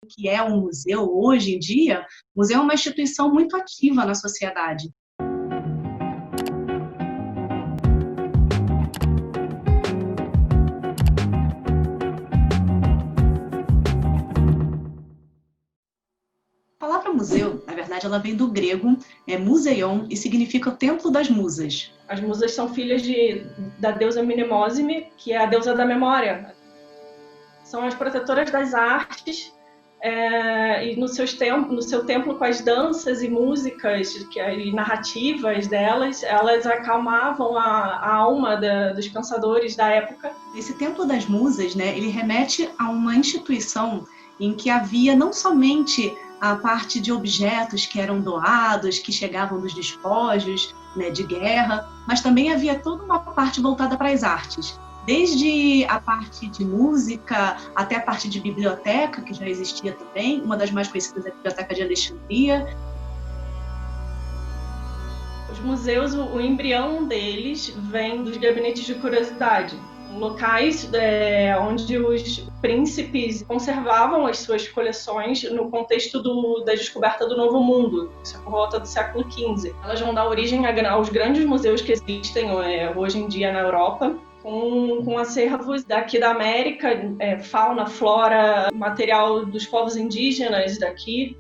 que é um museu hoje em dia, o museu é uma instituição muito ativa na sociedade. A palavra museu, na verdade, ela vem do grego, museion, e significa o Templo das Musas. As musas são filhas da deusa Mnemosine, que é a deusa da memória. São as protetoras das artes, e no seu templo, com as danças e músicas e narrativas delas, elas acalmavam a alma dos pensadores da época. Esse Templo das Musas, né, ele remete a uma instituição em que havia não somente a parte de objetos que eram doados, que chegavam dos despojos, né, de guerra, mas também havia toda uma parte voltada para as artes. Desde a parte de música até a parte de biblioteca, que já existia também, uma das mais conhecidas é a Biblioteca de Alexandria. Os museus, o embrião deles vem dos gabinetes de curiosidade, locais onde os príncipes conservavam as suas coleções no contexto da descoberta do Novo Mundo, isso é por volta do século XV. Elas vão dar origem aos grandes museus que existem hoje em dia na Europa, com acervos daqui da América, fauna, flora, material dos povos indígenas daqui.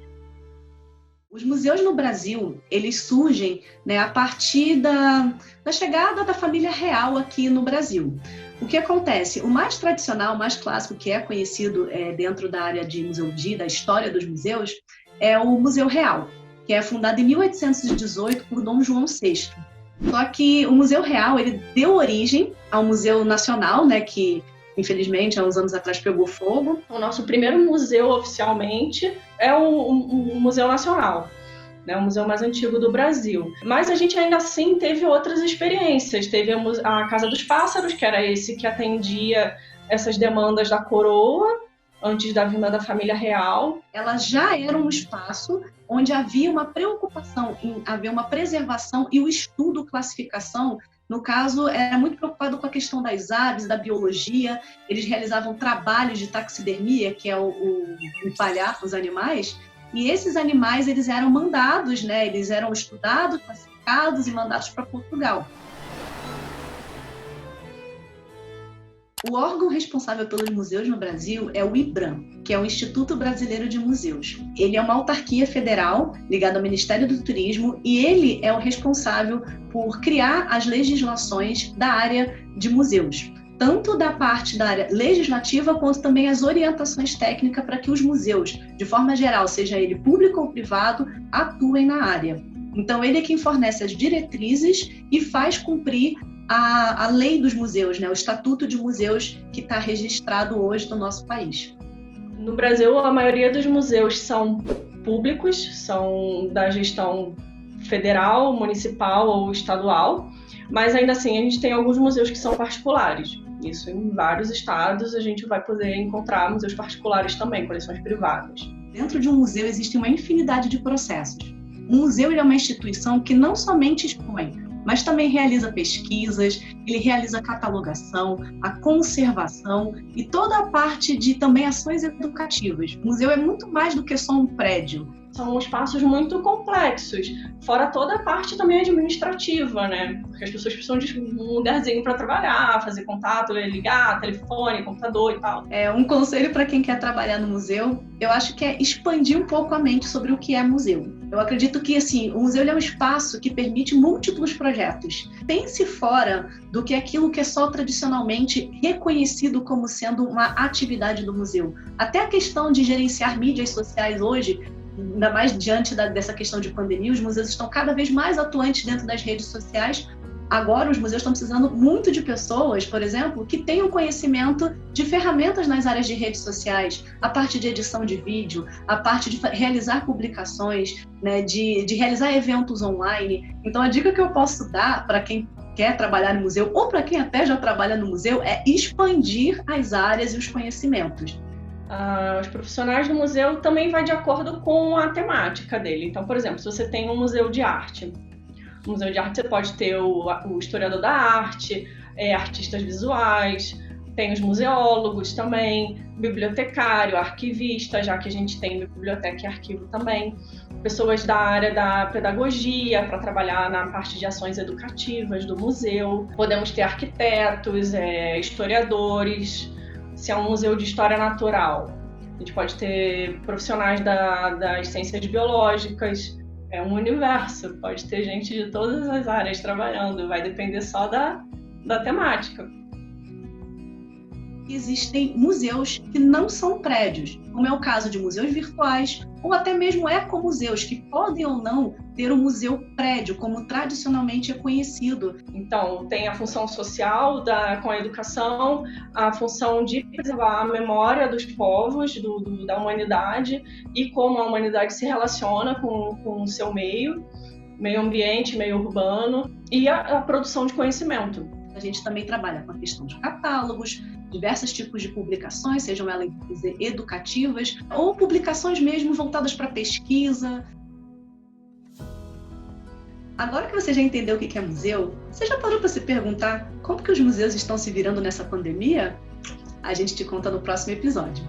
Os museus no Brasil, eles surgem, né, a partir da chegada da família real aqui no Brasil. O que acontece? O mais tradicional, o mais clássico, que é conhecido dentro da área de museologia, da história dos museus, é o Museu Real, que é fundado em 1818 por Dom João VI. Só que o Museu Real, ele deu origem ao Museu Nacional, né, que infelizmente há uns anos atrás pegou fogo. O nosso primeiro museu oficialmente é o Museu Nacional, né, o museu mais antigo do Brasil. Mas a gente ainda assim teve outras experiências. Teve a Casa dos Pássaros, que era esse que atendia essas demandas da coroa, antes da vinda da família real. Ela já era um espaço onde havia uma preocupação em haver uma preservação e o estudo, classificação. No caso, era muito preocupado com a questão das aves, da biologia. Eles realizavam trabalhos de taxidermia, que é o empalhar os animais. E esses animais, eles eram mandados, né? Eles eram estudados, classificados e mandados para Portugal. O órgão responsável pelos museus no Brasil é o IBRAM, que é o Instituto Brasileiro de Museus. Ele é uma autarquia federal ligada ao Ministério do Turismo e ele é o responsável por criar as legislações da área de museus, tanto da parte da área legislativa quanto também as orientações técnicas para que os museus, de forma geral, seja ele público ou privado, atuem na área. Então, ele é quem fornece as diretrizes e faz cumprir a lei dos museus, né? O Estatuto de Museus que está registrado hoje no nosso país. No Brasil, a maioria dos museus são públicos, são da gestão federal, municipal ou estadual, mas ainda assim a gente tem alguns museus que são particulares. Isso em vários estados a gente vai poder encontrar museus particulares também, coleções privadas. Dentro de um museu existe uma infinidade de processos. Um museu ele é uma instituição que não somente expõe, mas também realiza pesquisas, ele realiza catalogação, a conservação e toda a parte de também ações educativas. O museu é muito mais do que só um prédio. São espaços muito complexos, fora toda a parte também administrativa, né? Porque as pessoas precisam de um lugarzinho para trabalhar, fazer contato, ligar, telefone, computador e tal. Um conselho para quem quer trabalhar no museu, eu acho que é expandir um pouco a mente sobre o que é museu. Eu acredito que assim, o museu é um espaço que permite múltiplos projetos. Pense fora do que aquilo que é só tradicionalmente reconhecido como sendo uma atividade do museu. Até a questão de gerenciar mídias sociais hoje, ainda mais diante dessa questão de pandemia, os museus estão cada vez mais atuantes dentro das redes sociais. Agora, os museus estão precisando muito de pessoas, por exemplo, que tenham conhecimento de ferramentas nas áreas de redes sociais, a parte de edição de vídeo, a parte de realizar publicações, né, de realizar eventos online. Então, a dica que eu posso dar para quem quer trabalhar no museu, ou para quem até já trabalha no museu, é expandir as áreas e os conhecimentos. Os profissionais do museu também vai de acordo com a temática dele. Então, por exemplo, se você tem um museu de arte, no museu de arte você pode ter o historiador da arte, artistas visuais, Tem os museólogos também, bibliotecário, arquivista, já que a gente tem biblioteca e arquivo também, pessoas da área da pedagogia para trabalhar na parte de ações educativas do museu. Podemos ter arquitetos, historiadores, se é um museu de história natural. A gente pode ter profissionais das ciências biológicas, é um universo, pode ter gente de todas as áreas trabalhando, vai depender só da temática. Existem museus que não são prédios, como é o caso de museus virtuais ou até mesmo ecomuseus, que podem ou não ter um museu prédio, como tradicionalmente é conhecido. Então, tem a função social com a educação, a função de preservar a memória dos povos, da humanidade e como a humanidade se relaciona com o seu meio ambiente, meio urbano, e a produção de conhecimento. A gente também trabalha com a questão de catálogos, diversos tipos de publicações, sejam elas educativas ou publicações mesmo voltadas para pesquisa. Agora que você já entendeu o que é museu, você já parou para se perguntar como que os museus estão se virando nessa pandemia? A gente te conta no próximo episódio.